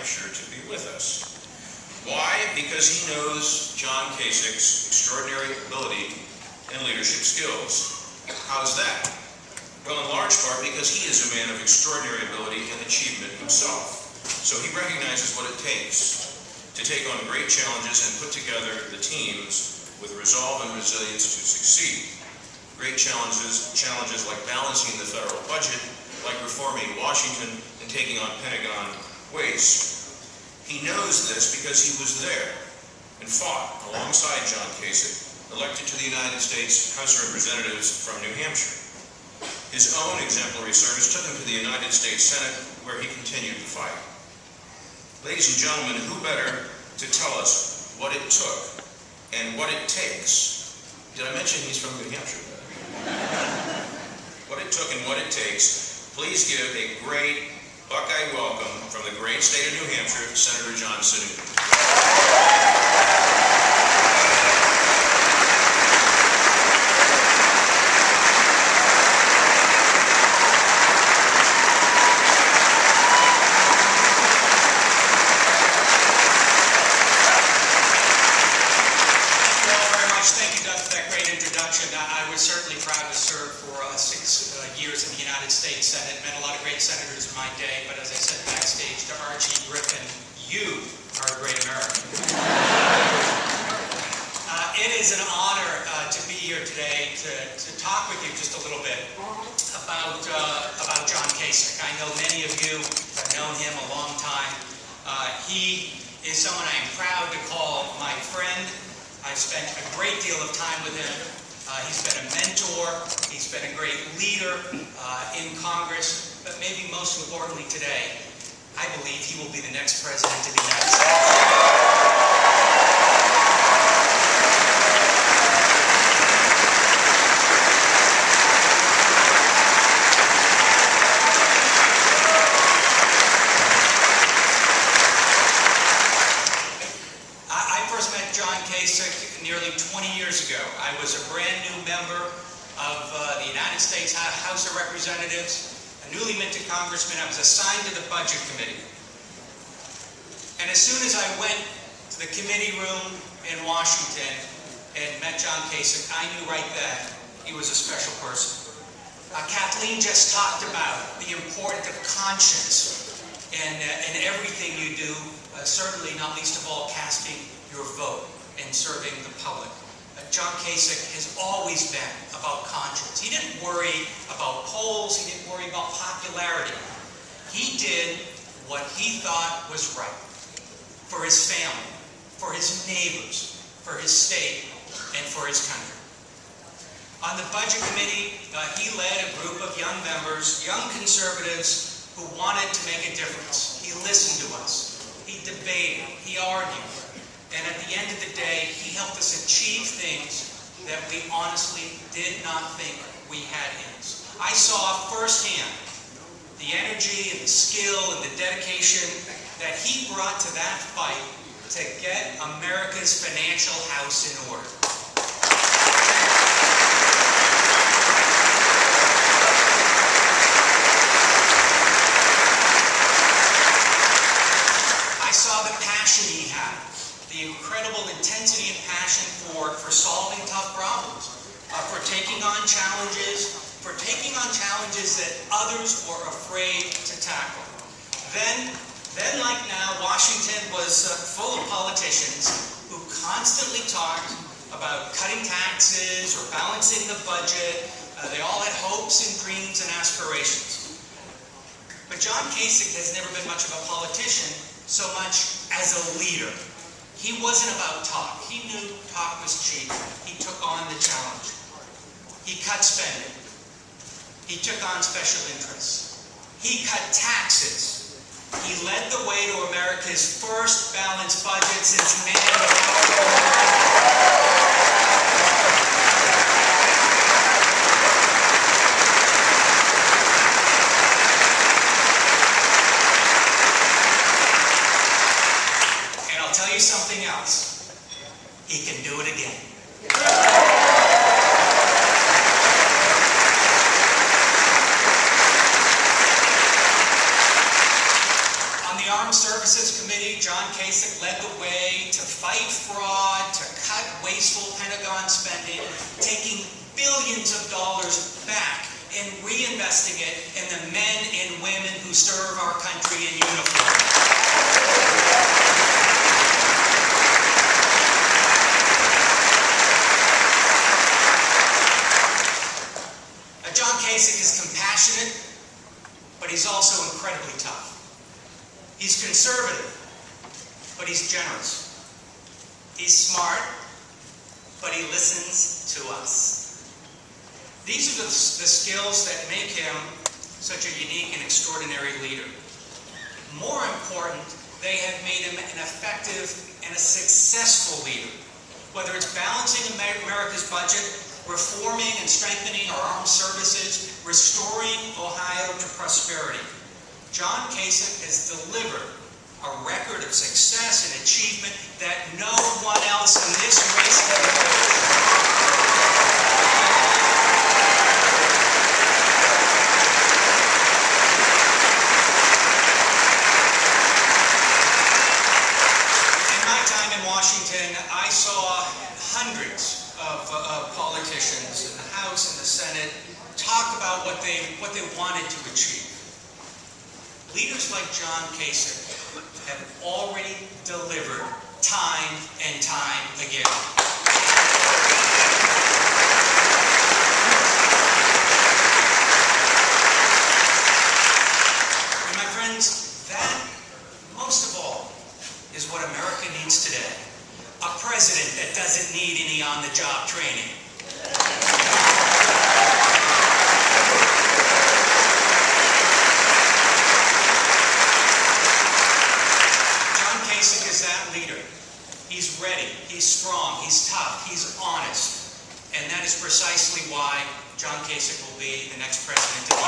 Hampshire to be with us. Why? Because he knows John Kasich's extraordinary ability and leadership skills. How's that? Well, in large part because he is a man of extraordinary ability and achievement himself. So he recognizes what it takes to take on great challenges and put together the teams with resolve and resilience to succeed. Great challenges like balancing the federal budget, like reforming Washington and taking on Pentagon waste. He knows this because he was there and fought alongside John Kasich, elected to the United States House of Representatives from New Hampshire. His own exemplary service took him to the United States Senate, where he continued to fight. Ladies and gentlemen, who better to tell us what it took and what it takes? Did I mention he's from New Hampshire? What it took and what it takes. Please give a great Buckeye welcome from the great state of New Hampshire, Senator John Sununu. I was certainly proud to serve for 6 years in the United States Senate. Met a lot of great senators in my day, but as I said backstage to Archie, Griffin, you are a great American. It is an honor to be here today to talk with you just a little bit about John Kasich. I know many of you have known him a long time. He is someone I am proud to call my friend. I've spent a great deal of time with him. He's been a mentor, he's been a great leader in Congress, but maybe most importantly today, I believe he will be the next president of the United States. Nearly 20 years ago. I was a brand new member of the United States House of Representatives, a newly minted congressman. I was assigned to the Budget Committee. And as soon as I went to the committee room in Washington and met John Kasich, I knew right then he was a special person. Kathleen just talked about the importance of conscience in everything you do, certainly not least of all casting your vote and serving the public. John Kasich has always been about conscience. He didn't worry about polls, he didn't worry about popularity. He did what he thought was right for his family, for his neighbors, for his state, and for his country. On the Budget Committee, he led a group of young members, young conservatives who wanted to make a difference. He listened to us, he debated, he argued. And at the end of the day, he helped us achieve things that we honestly did not think we had in us. I saw firsthand the energy and the skill and the dedication that he brought to that fight to get America's financial house in order. I saw the passion he had. The incredible intensity and passion for solving tough problems, for taking on challenges that others were afraid to tackle. Then like now, Washington was full of politicians who constantly talked about cutting taxes or balancing the budget. They all had hopes and dreams and aspirations. But John Kasich has never been much of a politician so much as a leader. He wasn't about talk. He knew talk was cheap. He took on the challenge. He cut spending. He took on special interests. He cut taxes. He led the way to America's first balanced budget since man something else. He can do it again. On the Armed Services Services Committee, John Kasich led the way to fight fraud, to cut wasteful Pentagon spending, taking billions of dollars back and reinvesting it in the men and women who serve our country in uniform. John Kasich is compassionate, but he's also incredibly tough. He's conservative, but he's generous. He's smart, but he listens to us. These are the skills that make him such a unique and extraordinary leader. More important, they have made him an effective and a successful leader. Whether it's balancing America's budget, reforming and strengthening our armed services, restoring Ohio to prosperity, John Kasich has delivered a record of success and achievement that no one else in this race can match. In my time in Washington, I saw hundreds of politicians in the House and the Senate talk about what they wanted to achieve. Leaders like John Kasich have already delivered time and time again. And my friends, that, most of all, is what America needs today. A president that doesn't need any on-the-job training. He's ready, he's strong, he's tough, he's honest. And that is precisely why John Kasich will be the next president of the